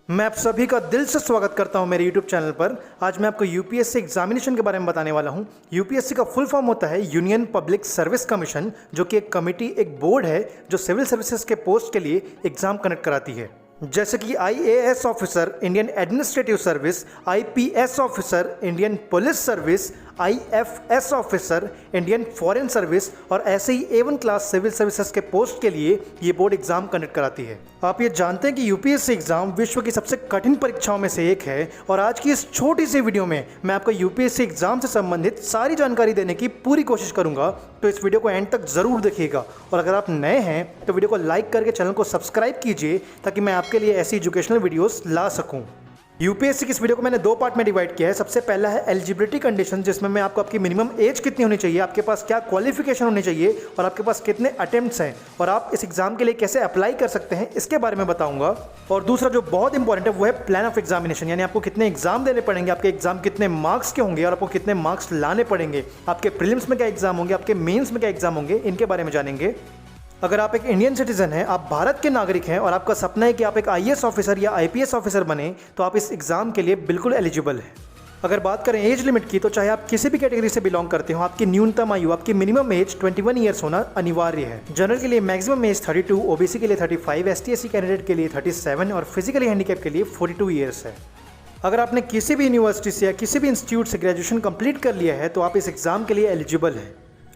मैं आप सभी का दिल से स्वागत करता हूं मेरे YouTube चैनल पर। आज मैं आपको यूपीएससी एग्जामिनेशन के बारे में बताने वाला हूं। यूपीएससी का फुल फॉर्म होता है यूनियन पब्लिक सर्विस कमीशन, जो कि एक कमेटी, एक बोर्ड है जो सिविल सर्विसेज के पोस्ट के लिए एग्जाम कंडक्ट कराती है, जैसे कि IAS officer, Indian administrative service, IPS officer, Indian police service, IFS officer, Indian foreign service, और ऐसे ही A1 क्लास सिविल सर्विसेज के पोस्ट के लिए ये बोर्ड एग्जाम कंडक्ट कराती है। आप ये जानते हैं कि यूपीएससी एग्जाम विश्व की सबसे कठिन परीक्षाओं में से एक है, और आज की इस छोटी सी वीडियो में मैं आपको यूपीएससी एग्जाम से संबंधित सारी जानकारी देने की पूरी कोशिश करूंगा। तो इस वीडियो को एंड तक जरूर देखिएगा, और अगर आप नए हैं तो वीडियो को लाइक करके चैनल को सब्सक्राइब कीजिए, ताकि मैं आपके लिए ऐसी एजुकेशनल वीडियोस ला सकूं। यूपीएससी की इस वीडियो को मैंने दो पार्ट में डिवाइड किया है। सबसे पहला है एलिजिबिलिटी कंडीशन, जिसमें मैं आपको आपकी मिनिमम एज कितनी होनी चाहिए, आपके पास क्या क्वालिफिकेशन होनी चाहिए, और आपके पास कितने अटेम्प्ट्स हैं, और आप इस एग्जाम के लिए कैसे अप्लाई कर सकते हैं, इसके बारे में बताऊंगा। और दूसरा जो बहुत इंपॉर्टेंट है वो है प्लान ऑफ एग्जामिनेशन, यानी आपको कितने एग्जाम देने पड़ेंगे, आपके एग्जाम कितने मार्क्स के होंगे और आपको कितने मार्क्स लाने पड़ेंगे, आपके प्रीलिम्स में क्या एग्जाम होंगे, आपके मेन्स में क्या एग्जाम होंगे, इनके बारे में जानेंगे। अगर आप एक इंडियन सिटीजन हैं, आप भारत के नागरिक हैं और आपका सपना है कि आप एक IAS ऑफिसर या IPS ऑफिसर बने, तो आप इस एग्जाम के लिए बिल्कुल एलिजिबल हैं। अगर बात करें एज लिमिट की, तो चाहे आप किसी भी कैटेगरी से बिलोंग करते हो, आपकी न्यूनतम आयु, आपकी मिनिमम एज 21 ईयर्स होना अनिवार्य है। जनरल के लिए मैक्सिमम एज 32, OBC के लिए 35, ST/SC कैंडिडेट के लिए 37 और फिजिकली हैंडीकैप के लिए 42 ईयर्स है। अगर आपने किसी भी यूनिवर्सिटी से या किसी भी इंस्टीट्यूट से ग्रेजुएशन कंप्लीट कर लिया है, तो आप इस एग्जाम के लिए एलिजिबल हैं।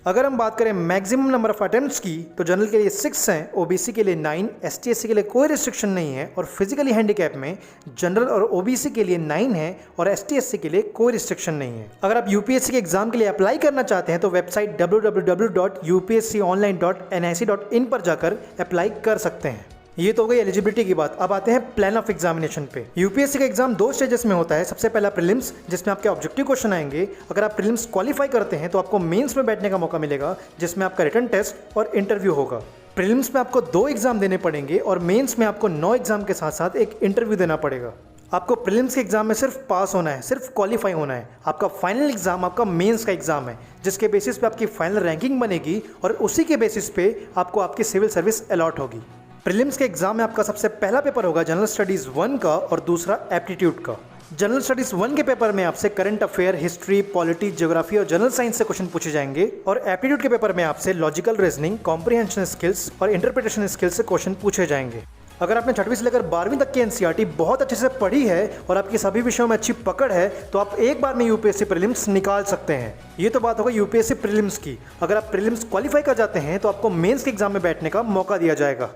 अगर हम बात करें मैक्सिमम नंबर ऑफ अटेम्प्ट्स की, तो जनरल के लिए 6 हैं, OBC के लिए 9, ST/SC के लिए कोई रिस्ट्रिक्शन नहीं है, और फिजिकली हैंडीकैप में जनरल और OBC के लिए 9 है और ST/SC के लिए कोई रिस्ट्रिक्शन नहीं है। अगर आप यूपीएससी के एग्जाम के लिए अप्लाई करना चाहते हैं, तो वेबसाइट www.upsconline.nic.in पर जाकर अप्लाई कर सकते हैं। ये तो हो गई एलिजिबिलिटी की बात। अब आते हैं प्लान ऑफ एग्जामिनेशन पे। यूपीएससी का एग्जाम दो स्टेजेस में होता है। सबसे पहला प्रीलिम्स, जिसमें आपके ऑब्जेक्टिव क्वेश्चन आएंगे। अगर आप प्रीलिम्स क्वालिफाई करते हैं तो आपको मेंस में बैठने का मौका मिलेगा, जिसमें आपका रिटन टेस्ट और इंटरव्यू होगा। प्रीलिम्स में आपको 2 एग्जाम देने पड़ेंगे और मेन्स में आपको 9 एग्जाम के साथ साथ एक इंटरव्यू देना पड़ेगा। आपको प्रीलिम्स के एग्जाम में सिर्फ पास होना है, सिर्फ क्वालिफाई होना है। आपका फाइनल एग्जाम आपका मेंस का एग्जाम है, जिसके बेसिस पे आपकी फाइनल रैंकिंग बनेगी और उसी के बेसिस पे आपको आपकी सिविल सर्विस अलॉट होगी। प्रीलिम्स के एग्जाम में आपका सबसे पहला पेपर होगा जनरल स्टडीज 1 का और दूसरा एप्टीट्यूड का। जनरल स्टडीज 1 के पेपर में आपसे current affair, history, polity, geography और जनरल साइंस से क्वेश्चन पूछे जाएंगे, और एप्टीट्यूड के पेपर में आपसे लॉजिकल रीजनिंग, कॉम्प्रिहेंशन स्किल्स और इंटरप्रिटेशन स्किल्स से क्वेश्चन पूछे जाएंगे। अगर आपने 6वीं से लेकर 12वीं तक की NCERT बहुत अच्छे से पढ़ी है और आपकी सभी विषयों में अच्छी पकड़ है, तो आप एक बार में यूपीएससी प्रीलिम्स निकाल सकते हैं। ये तो बात होगा यूपीएससी प्रीलिम्स की। अगर आप प्रीलिम्स क्वालिफाई कर जाते हैं तो आपको मेंस के एग्जाम में बैठने का मौका दिया जाएगा।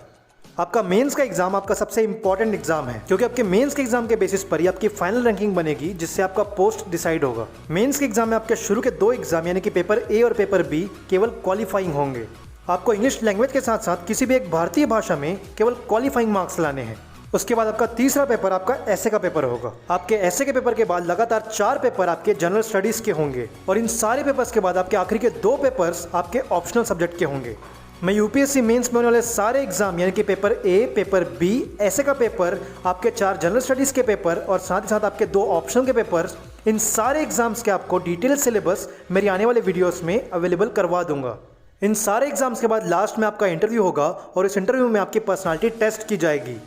आपका मेंस का एग्जाम आपका सबसे इंपॉर्टेंट एग्जाम है, क्योंकि आपके मेंस के एग्जाम के बेसिस पर ही आपकी फाइनल रैंकिंग बनेगी, जिससे आपका पोस्ट डिसाइड होगा। मेंस के एग्जाम में आपके शुरू के 2 एग्जाम यानी कि पेपर A और पेपर B केवल क्वालिफाइंग होंगे। आपको इंग्लिश लैंग्वेज के साथ साथ किसी भी एक भारतीय भाषा में केवल क्वालिफाइंग मार्क्स लाने हैं। उसके बाद आपका तीसरा पेपर आपका ऐसे का पेपर होगा। आपके ऐसे के पेपर के बाद लगातार 4 पेपर आपके जनरल स्टडीज के होंगे, और इन सारे पेपर्स के बाद आपके आखिरी के 2 पेपर्स आपके ऑप्शनल सब्जेक्ट के होंगे। मैं यूपीएससी मेंस में होने वाले सारे एग्जाम यानी कि पेपर A, पेपर B, ऐसे का पेपर, आपके 4 जनरल स्टडीज के पेपर और साथ ही साथ आपके 2 ऑप्शनल के पेपर्स, इन सारे एग्जाम्स के आपको डिटेल सिलेबस मेरी आने वाले वीडियोस में अवेलेबल करवा दूंगा। इन सारे एग्जाम्स के बाद लास्ट में आपका इंटरव्यू होगा, और इस इंटरव्यू में आपकी पर्सनालिटी टेस्ट की जाएगी।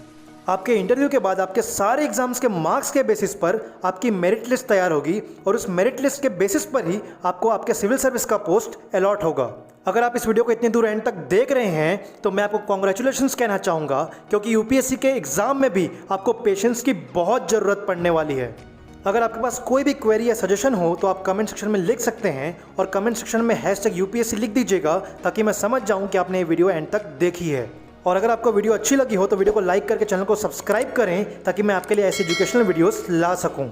आपके इंटरव्यू के बाद आपके सारे एग्जाम्स के मार्क्स के बेसिस पर आपकी मेरिट लिस्ट तैयार होगी, और उस मेरिट लिस्ट के बेसिस पर ही आपको आपके सिविल सर्विस का पोस्ट अलॉट होगा। अगर आप इस वीडियो को इतनी दूर एंड तक देख रहे हैं तो मैं आपको कॉन्ग्रेचुलेशंस कहना चाहूँगा, क्योंकि यूपीएससी के एग्जाम में भी आपको पेशेंस की बहुत ज़रूरत पड़ने वाली है। अगर आपके पास कोई भी क्वेरी या सजेशन हो तो आप कमेंट सेक्शन में लिख सकते हैं, और कमेंट सेक्शन में #UPSC लिख दीजिएगा, ताकि मैं समझ जाऊँ कि आपने ये वीडियो एंड तक देखी है। और अगर आपको वीडियो अच्छी लगी हो तो वीडियो को लाइक करके चैनल को सब्सक्राइब करें, ताकि मैं आपके लिए ऐसी एजुकेशनल वीडियोस ला सकूं।